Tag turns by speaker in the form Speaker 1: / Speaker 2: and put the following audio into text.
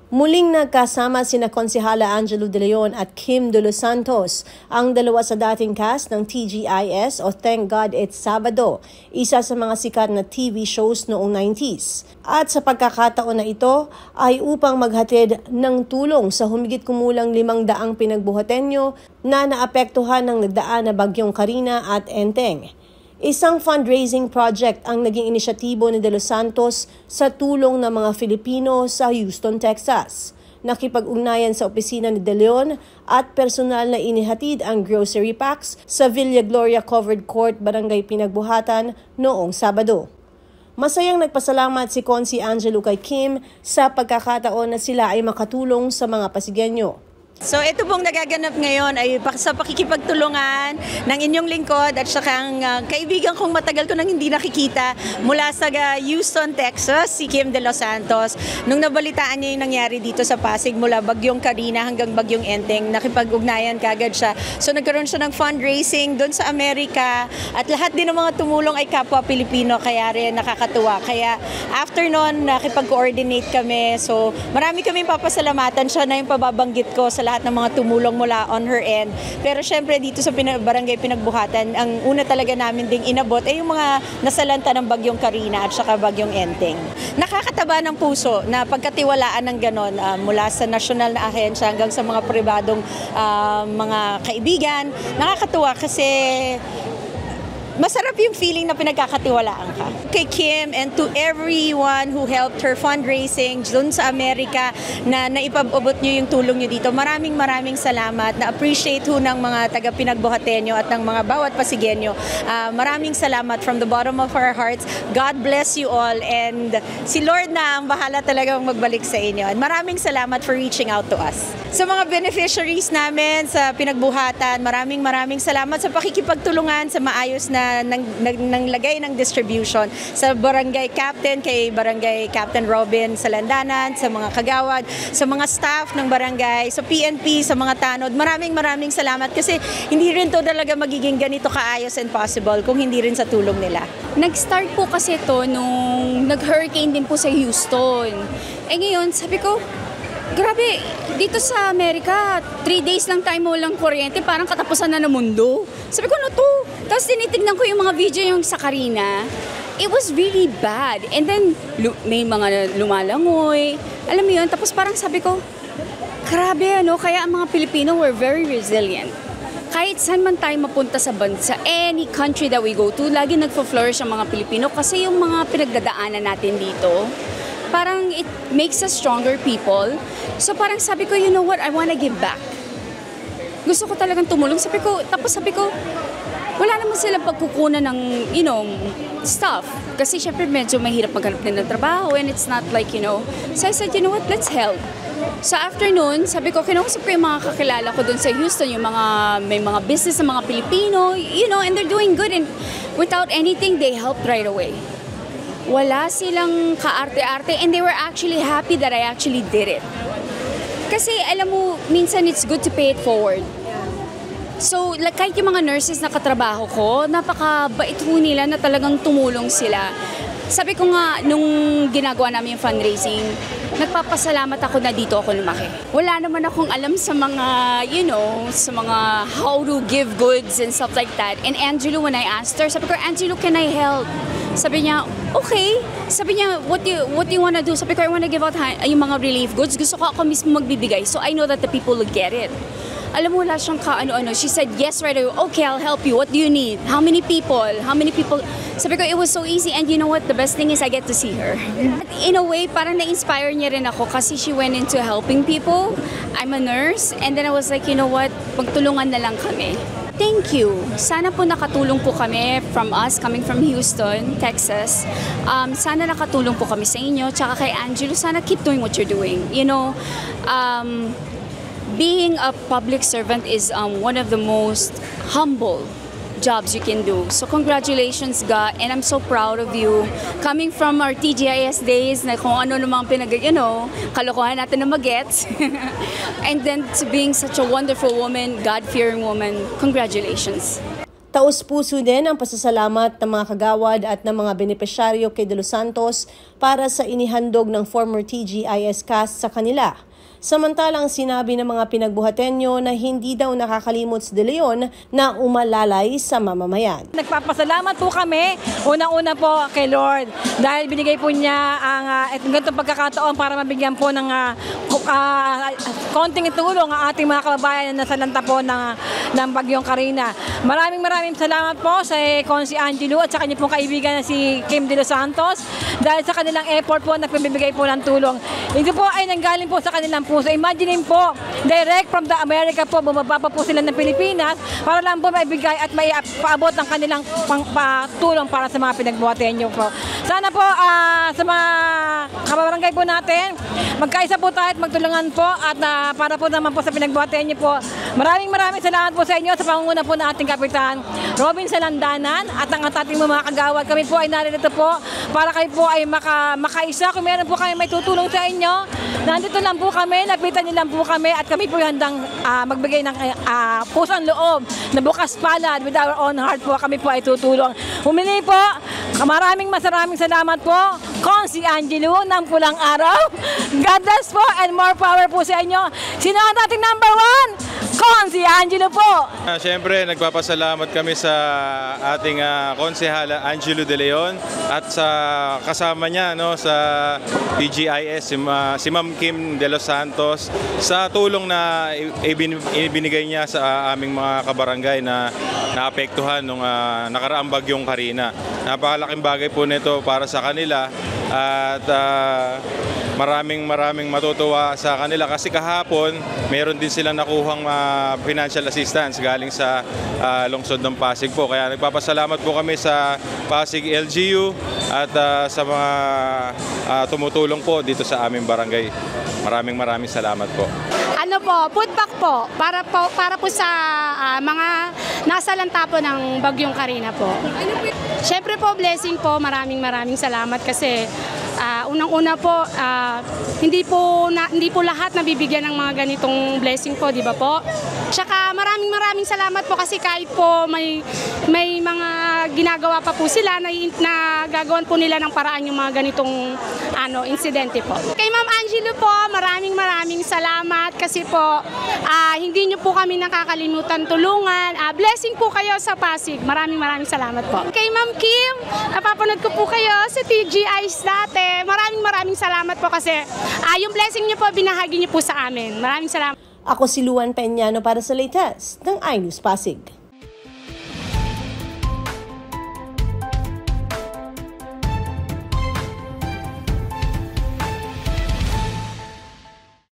Speaker 1: Muling nagkasama sina Konsehala Angelo De Leon at Kim De Los Santos, ang dalawa sa dating cast ng TGIS o Thank God It's Sabado, isa sa mga sikat na TV shows noong 90s. At sa pagkakataon na ito ay upang maghatid ng tulong sa humigit kumulang 500 pinagbuhatenyo na naapektuhan ng nagdaan na bagyong Karina at Enteng. Isang fundraising project ang naging inisyatibo ni De Los Santos sa tulong ng mga Filipino sa Houston, Texas. Nakipag-ugnayan sa opisina ni De Leon at personal na inihatid ang grocery packs sa Villa Gloria Covered Court, Barangay Pinagbuhatan noong Sabado. Masayang nagpasalamat si Consi Angelo kay Kim sa pagkakataon na sila ay makatulong sa mga Pasigueño.
Speaker 2: So ito pong nagaganap ngayon ay sa pakikipagtulungan ng inyong lingkod at saka ang kaibigan kong matagal ko nang hindi nakikita mula sa Houston, Texas, si Kim De Los Santos. Nung nabalitaan niya yung nangyari dito sa Pasig mula bagyong Karina hanggang bagyong Enteng, nakipag-ugnayan kagad siya. So nagkaroon siya ng fundraising doon sa Amerika at lahat din ng mga tumulong ay kapwa Pilipino, kaya rin nakakatuwa. Kaya after noon, nakipag-coordinate kami. So marami kaming papasalamatan, siya na yung pababanggit ko sa lahat ng mga tumulong mula on her end. Pero syempre dito sa Barangay Pinagbuhatan, ang una talaga namin ding inabot ay yung mga nasalanta ng bagyong Karina at saka bagyong Enteng. Nakakataba ng puso na pagkatiwalaan ng ganon mula sa nasyonal na ahensya hanggang sa mga pribadong mga kaibigan. Nakakatuwa kasi masarap yung feeling na pinagkakatiwalaan ka. Kay Kim and to everyone who helped her fundraising doon sa Amerika na naipabot nyo yung tulong nyo dito. Maraming salamat. Na-appreciate ho ng mga taga-Pinagbuhatenyo at ng mga bawat Pasigueño. Maraming salamat from the bottom of our hearts. God bless you all and si Lord na ang bahala talagang magbalik sa inyo. And maraming salamat for reaching out to us. Sa mga beneficiaries namin sa Pinagbuhatan, maraming salamat sa pakikipagtulungan sa maayos na ng lagay ng distribution sa barangay captain, kay barangay Captain Robin sa Landanan, sa mga kagawad, sa mga staff ng barangay, sa PNP, sa mga tanod. Maraming salamat kasi hindi rin to talaga magiging ganito kaayos and possible kung hindi rin sa tulong nila.
Speaker 3: Nag-start po kasi to nung nag-hurricane din po sa Houston. Ngayon, sabi ko, grabe, dito sa Amerika, 3 days lang tayo walang kuryente, parang katapusan na ng mundo. Sabi ko, ano to? Tapos tinitignan ko yung mga video yung sa Karina. It was really bad. And then, may mga lumalangoy. Alam mo yun? Tapos parang sabi ko, grabe ano, kaya ang mga Pilipino were very resilient. Kahit saan man tayo mapunta sa bansa, any country that we go to, lagi nagfo-flourish ang mga Pilipino kasi yung mga pinagdadaanan natin dito, parang it makes us stronger people. So parang sabi ko, you know what, I wanna give back. Gusto ko talagang tumulong. Tapos sabi ko, wala naman silang pagkukunan ng, stuff. Kasi syempre medyo mahirap maghanap din ng trabaho and it's not like, So I said, you know what, let's help. So after noon, sabi ko, kinausap ko yung mga kakilala ko dun sa Houston, may mga business ng mga Pilipino, and they're doing good. And without anything, they helped right away. Wala silang kaarte-arte and they were actually happy that I actually did it. Kasi alam mo, minsan it's good to pay it forward. So, kahit yung mga nurses na katrabaho ko, napakabait ho nila na talagang tumulong sila. Sabi ko nga, nung ginagawa namin yung fundraising, nagpapasalamat ako na dito ako lumaki. Wala naman akong alam sa mga, sa mga how to give goods and stuff like that. And Angelo, when I asked her, sabi ko, Angelo, can I help? Sabi niya, okay. Sabi niya, what do you wanna do? Sabi ko, I wanna give out yung mga relief goods. Gusto ko ako mismo magbibigay. So I know that the people will get it. Alam mo, wala siyang kaano-ano. She said, yes, right away. Okay, I'll help you. What do you need? How many people? Sabi ko, it was so easy. And you know what? The best thing is I get to see her. In a way, parang na-inspire niya rin ako kasi she went into helping people. I'm a nurse. And then I was like, you know what? Magtulungan na lang kami. Thank you. Sana po nakatulong po kami from us, coming from Houston, Texas. Sana nakatulong po kami sa inyo. Tsaka kay Angelo, sana keep doing what you're doing. Being a public servant is one of the most humble jobs you can do. So congratulations, God, and I'm so proud of you. Coming from our TGIS days, na kung ano namang kalokohan natin na magets. And then to being such a wonderful woman, God-fearing woman, congratulations.
Speaker 1: Taus-puso din ang pasasalamat ng mga kagawad at ng mga benepisyaryo kay De Los Santos para sa inihandog ng former TGIS cast sa kanila. Samantalang sinabi ng mga pinagbuhatenyo na hindi daw nakakalimot si De Leon na umalalay sa mamamayan.
Speaker 4: Nagpapasalamat po kami, unang-una po kay Lord dahil binigay po niya ang ganitong pagkakataon para mabigyan po ng konting tulong ang ating mga kababayan na nasalanta po ng Bagyong Carina. Maraming salamat po sa Consi Angelo at sa kanyang pong kaibigan na si Kim De Los Santos dahil sa kanilang effort po na pamibigay po ng tulong. Ito po ay nanggaling po sa kanilang puso. Imagine po, direct from the America po, bumaba pa po sila ng Pilipinas para lang po maibigay at maipaabot ang kanilang tulong para sa mga pinagbuhatenyo po. Sana po sa mga kabarangay po natin, magkaisa po tayo at magtulungan po at para po naman po sa pinagbuhatenyo po. Maraming salamat po sa inyo sa pangunguna po ng ating Kapitan Robin Salandanan at ang ating mga kagawad. Kami po ay narito po para kayo po ay makaisa. Kung meron po kayo may tutulong sa inyo, nandito lang po kami, napitan niyo lang po kami at kami po handang magbigay ng pusang loob na bukas palad with our own heart po. Kami po ay tutulong. Humili po, maraming salamat po, Consi Angelo ng Pulang Araw. God bless po and more power po sa inyo. Sino ang ating number 1? Consi Angelo po.
Speaker 5: Siyempre, nagpapasalamat kami sa ating konsehala Angelo De Leon at sa kasama niya sa TGIS, si Ma'am Kim De Los Santos sa tulong na ibinigay niya sa aming mga kabarangay na naapektuhan nung nakaraang Bagyong Carina. Napakalaking bagay po nito para sa kanila at maraming matutuwa sa kanila kasi kahapon meron din silang nakuhang financial assistance galing sa lungsod ng Pasig po. Kaya nagpapasalamat po kami sa Pasig LGU at sa mga tumutulong po dito sa aming barangay. Maraming salamat po.
Speaker 6: Food pack po para po sa mga nasalanta po ng Bagyong Carina po. Siyempre po, blessing po, maraming salamat kasi unang-una po, hindi po lahat nabibigyan ng mga ganitong blessing po, di ba po? Tsaka maraming salamat po kasi kahit po may mga ginagawa pa po sila na gagawan po nila ng paraan yung mga ganitong insidente po. Kay Ma'am Angelo po, maraming salamat kasi po hindi niyo po kami nakakalimutan tulungan. Blessing po kayo sa Pasig. Maraming salamat po. Kay Ma'am Kim, napapanood ko po kayo sa TGIS dati. Maraming salamat po kasi yung blessing niyo po binahagi niyo po sa amin. Maraming salamat.
Speaker 1: Ako si Luan Peñano para sa latest ng iNews Pasig.